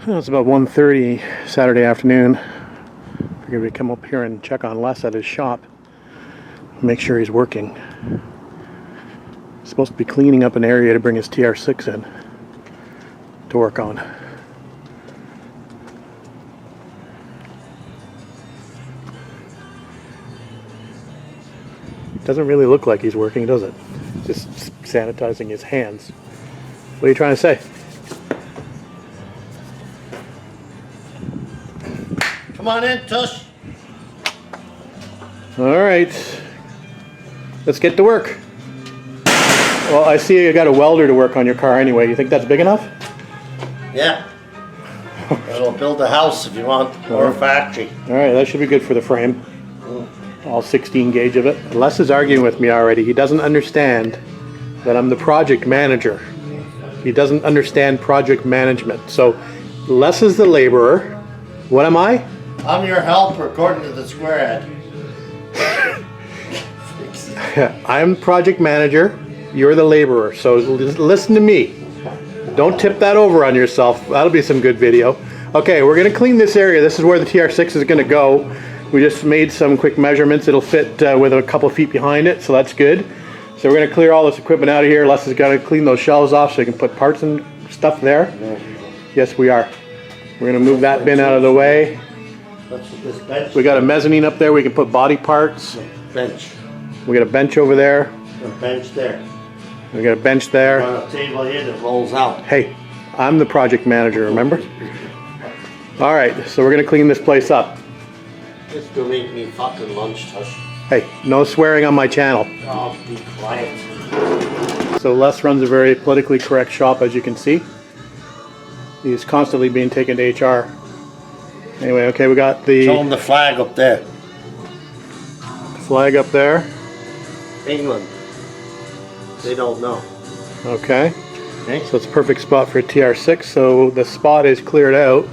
Well, it's about 1:30 Saturday afternoon. Figured we'd come up here and check on Les at his shop. Make sure he's working. He's supposed to be cleaning up an area to bring his TR6 in to work on. Doesn't really look like he's working, does it? Just sanitizing his hands. What are you trying to say? Come on in, Tush. Alright. Let's get to work. Well, I see you got a welder to work on your car anyway. You think that's big enough? Yeah. It'll build a house if you want, or a factory. Alright, that should be good for the frame. All 16 gauge of it. Les is arguing with me already. He doesn't understand that I'm the project manager. He doesn't understand project management. So Les is the laborer. What am I? I'm your helper according to the square head. I'm project manager. You're the laborer. So listen to me. Don't tip that over on yourself. That'll be some good video. Okay, we're going to clean this area. This is where the TR6 is going to go. We just made some quick measurements. It'll fit with a couple feet behind it, so that's good. So we're going to clear all this equipment out of here. Les has got to clean those shelves off so he can put parts and stuff there. Yes, we are. We're going to move that bin out of the way. This bench. We got a mezzanine up there. We can put body parts. Bench. We got a bench over there. A bench there. We got a bench there. Got a table here that rolls out. Hey, I'm the project manager, remember? All right, so we're going to clean this place up. This will make me fucking lunch, Tush. Hey, no swearing on my channel. Oh, be quiet. So Les runs a very politically correct shop, as you can see. He's constantly being taken to HR. Anyway, okay, we got the Show them the flag up there. flag up there. England. They don't know. Okay. Okay. So it's a perfect spot for a TR6. So the spot is cleared out.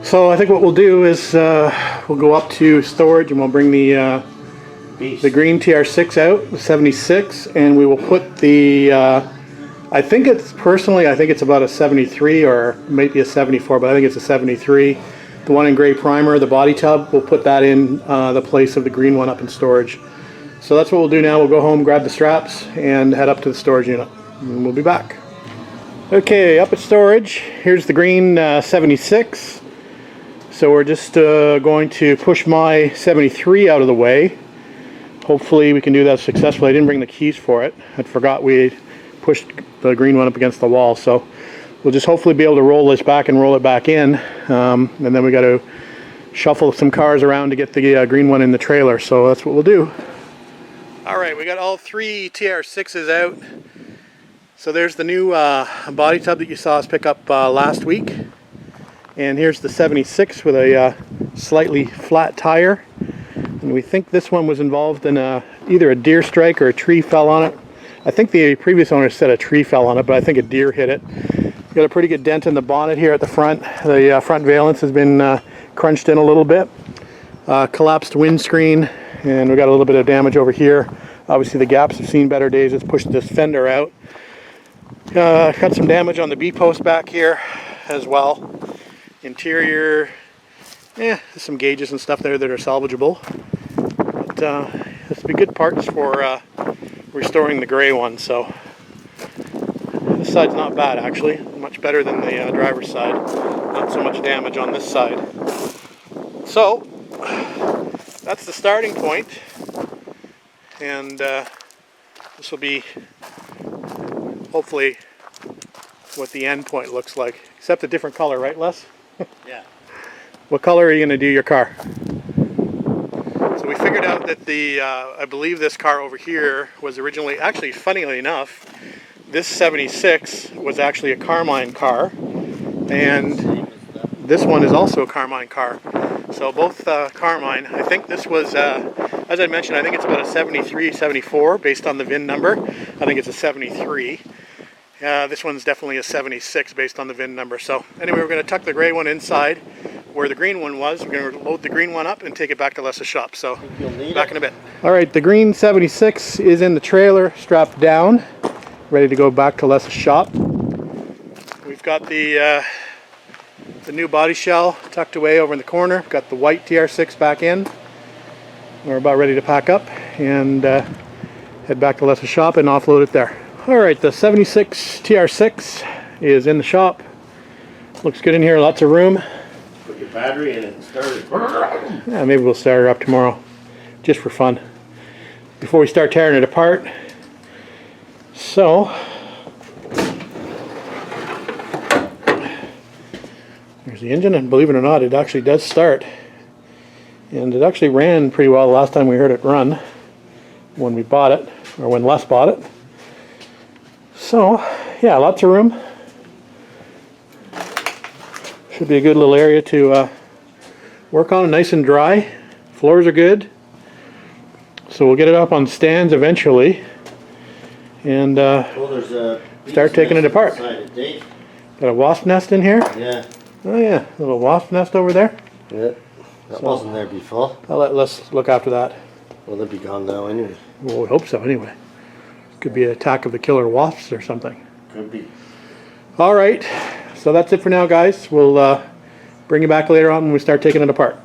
So I think what we'll do is we'll go up to storage and we'll bring the green TR6 out, the 76, and we will put the I think it's about a 73 or maybe a 74, but I think it's a 73. The one in gray primer, the body tub, we'll put that in the place of the green one up in storage. So that's what we'll do now. We'll go home, grab the straps, and head up to the storage unit. And we'll be back. Okay, up at storage, here's the green 76. So we're just going to push my 73 out of the way. Hopefully we can do that successfully. I didn't bring the keys for it. I forgot we pushed the green one up against the wall. So we'll just hopefully be able to roll this back and roll it back in. And then we got to shuffle some cars around to get the green one in the trailer. So that's what we'll do. All right, we got all three TR6s out. So there's the new body tub that you saw us pick up last week. And here's the 76 with a slightly flat tire. And we think this one was involved in either a deer strike or a tree fell on it. I think the previous owner said a tree fell on it, but I think a deer hit it. Got a pretty good dent in the bonnet here at the front. The front valance has been crunched in a little bit. Collapsed windscreen, and we got a little bit of damage over here. Obviously the gaps have seen better days. It's pushed this fender out. Got some damage on the B-post back here as well. Interior, there's some gauges and stuff there that are salvageable. But this will be good parts for restoring the gray one. So this side's not bad actually, much better than the driver's side. Not so much damage on this side. So that's the starting point, and this will be hopefully what the end point looks like, except a different color, right Les? Yeah. What color are you going to do your car? So we figured out that I believe this car over here was originally, actually funnily enough, this 76 was actually a Carmine car, and this one is also a Carmine car. So both Carmine. I think this was, as I mentioned, I think it's about a 73, 74 based on the VIN number. I think it's a 73. This one's definitely a 76 based on the VIN number. So anyway, we're going to tuck the gray one inside where the green one was. We're going to load the green one up and take it back to Les's shop. So back in a bit. All right, the green 76 is in the trailer, strapped down, ready to go back to Les's shop. We've got the The new body shell tucked away over in the corner. Got the white TR6 back in. We're about ready to pack up and head back to Les's shop and offload it there. Alright, the 76 TR6 is in the shop. Looks good in here, lots of room. Put your battery in it and start it. Yeah, maybe we'll start her up tomorrow, just for fun. Before we start tearing it apart. So, there's the engine, and believe it or not, it actually does start. And it actually ran pretty well the last time we heard it run, when we bought it, or when Les bought it. So, yeah, lots of room. Should be a good little area to work on, nice and dry. Floors are good. So we'll get it up on stands eventually. And There's a start taking it apart. Got a wasp nest in here? Yeah. Oh yeah, a little wasp nest over there. Yeah. That wasn't there before. I'll let Les look after that. Well, they'll be gone now anyway. Well, we hope so anyway. Could be an attack of the killer wasps or something. Could be. Alright, so that's it for now, guys. We'll bring you back later on when we start taking it apart.